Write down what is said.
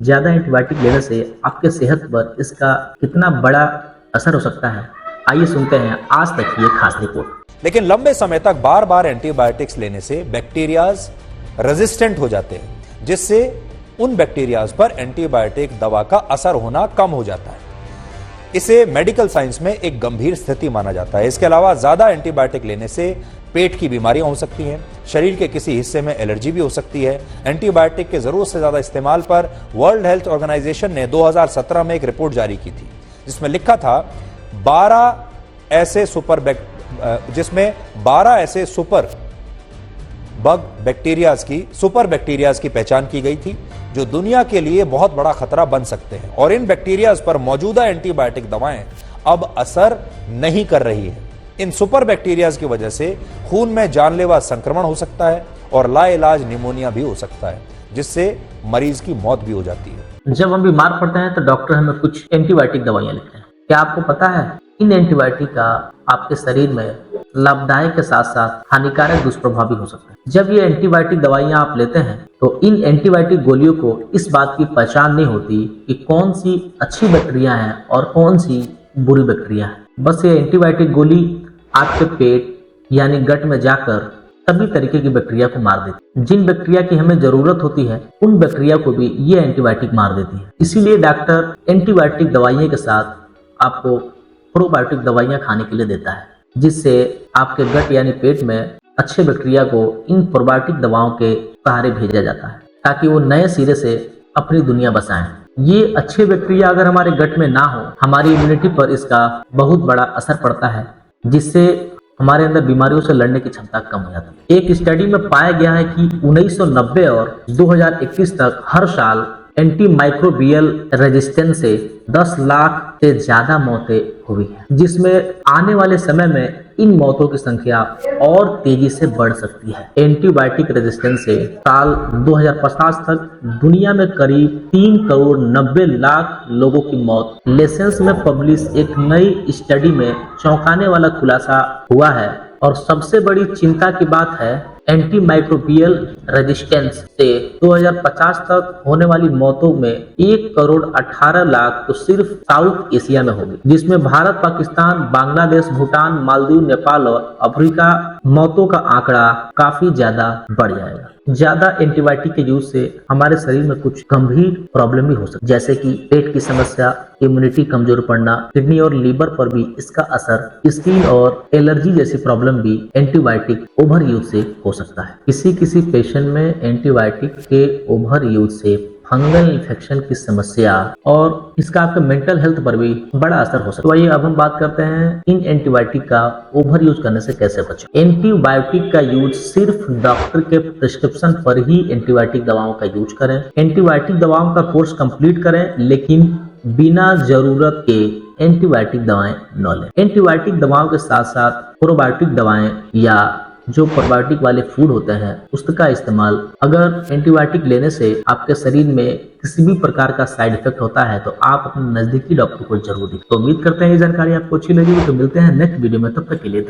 ज्यादा एंटीबायोटिक लेने से आपके सेहत पर इसका कितना बड़ा असर हो सकता है, आइए सुनते हैं आज तक की एक खास रिपोर्ट। लेकिन लंबे समय तक बार बार एंटीबायोटिक्स लेने से बैक्टीरियाज रेजिस्टेंट हो जाते हैं, जिससे उन बैक्टीरियाज पर एंटीबायोटिक दवा का असर होना कम हो जाता है। इसे मेडिकल साइंस में एक गंभीर स्थिति माना जाता है। इसके अलावा ज्यादा एंटीबायोटिक लेने से पेट की बीमारियां हो सकती हैं, शरीर के किसी हिस्से में एलर्जी भी हो सकती है। एंटीबायोटिक के जरूरत से ज्यादा इस्तेमाल पर वर्ल्ड हेल्थ ऑर्गेनाइजेशन ने 2017 में एक रिपोर्ट जारी की थी, जिसमें लिखा था 12 ऐसे सुपर बैक्टीरियाज की पहचान की गई थी जो दुनिया के लिए बहुत बड़ा खतरा बन सकते हैं, और इन बैक्टीरियाज पर मौजूदा एंटीबायोटिक दवाएं अब असर नहीं कर रही है। इन सुपर बैक्टीरियाज की वजह से खून में जानलेवा संक्रमण हो सकता है और लाइलाज निमोनिया भी हो सकता है, जिससे मरीज की मौत भी हो जाती है। जब हम बीमार पड़ते हैं तो डॉक्टर हमें कुछ एंटीबायोटिक दवाइयां लिखते हैं। क्या आपको पता है इन एंटीबायोटिक का आपके शरीर में लाभदायक के साथ साथ हानिकारक दुष्प्रभाव भी हो सकता है। जब ये एंटीबायोटिक दवाइयां आप लेते हैं तो इन एंटीबायोटिक गोलियों को इस बात की पहचान नहीं होती कि कौन सी अच्छी बैक्टीरिया है और कौन सी बुरी बैक्टीरिया है। बस ये एंटीबायोटिक गोली आपके पेट यानी गट में जाकर सभी तरीके की बैक्टीरिया को मार देती है। जिन बैक्टीरिया की हमें जरूरत होती है उन बैक्टीरिया को भी ये एंटीबायोटिक मार देती है। इसीलिए डॉक्टर एंटीबायोटिक दवाइयों के साथ आपको प्रोबायोटिक दवाइयां खाने के लिए देता है, जिससे आपके गट यानी पेट में अच्छे बैक्टीरिया को इन प्रोबायोटिक दवाओं के सहारे भेजा जाता है ताकि वो नए सिरे से अपनी दुनिया बसाएं। ये अच्छे बैक्टीरिया अगर हमारे गट में ना हो, हमारी इम्यूनिटी पर इसका बहुत बड़ा असर पड़ता है, जिससे हमारे अंदर बीमारियों से लड़ने की क्षमता कम हो जाती है। एक स्टडी में पाया गया है कि 1990 और 2021 तक हर साल एंटी माइक्रोबियल रेजिस्टेंस से 10 लाख से ज्यादा मौतें हुई हैं, जिसमें आने वाले समय में इन मौतों की संख्या और तेजी से बढ़ सकती है। एंटीबायोटिक रेजिस्टेंस से साल 2050 तक दुनिया में करीब 3 करोड़ 90 लाख लोगों की मौत। लेसेंस में पब्लिश एक नई स्टडी में चौंकाने वाला खुलासा हुआ है, और सबसे बड़ी चिंता की बात है एंटी माइक्रोबियल रेजिस्टेंस से 2050 तक होने वाली मौतों में 1 करोड़ 18 लाख तो सिर्फ साउथ एशिया में होगी, जिसमें भारत, पाकिस्तान, बांग्लादेश, भूटान, मालदीव, नेपाल और अफ्रीका मौतों का आंकड़ा काफी ज्यादा बढ़ जाएगा। ज्यादा एंटीबायोटिक के यूज से हमारे शरीर में कुछ गंभीर प्रॉब्लम भी हो सकती है, जैसे कि पेट की समस्या, इम्यूनिटी कमजोर पड़ना, किडनी और लीवर पर भी इसका असर, स्किन और एलर्जी जैसी प्रॉब्लम भी एंटीबायोटिक ओवर यूज से हो सकता है। किसी पेशेंट में एंटीबायोटिक के ओवर यूज से फंगल इन्फेक्शन की समस्या और इसका आपके मेंटल हेल्थ पर भी बड़ा असर हो सकता है। तो आइए अब हम बात करते हैं इन एंटीबायोटिक का ओवर यूज करने से कैसे बचें। एंटीबायोटिक का यूज सिर्फ डॉक्टर के प्रिस्क्रिप्शन पर ही एंटीबायोटिक दवाओं का यूज करें। एंटीबायोटिक दवाओं का कोर्स कंप्लीट करें, लेकिन बिना जरूरत के एंटीबायोटिक दवाएं न लें। एंटीबायोटिक दवाओं के साथ साथ प्रोबायोटिक दवाएं या जो प्रोबायोटिक वाले फूड होते हैं उसका इस्तेमाल, अगर एंटीबायोटिक लेने से आपके शरीर में किसी भी प्रकार का साइड इफेक्ट होता है तो आप अपने नजदीकी डॉक्टर को जरूर दिखाएं। तो उम्मीद करते हैं ये जानकारी आपको अच्छी लगी, तो मिलते हैं नेक्स्ट वीडियो में, तब तक के लिए।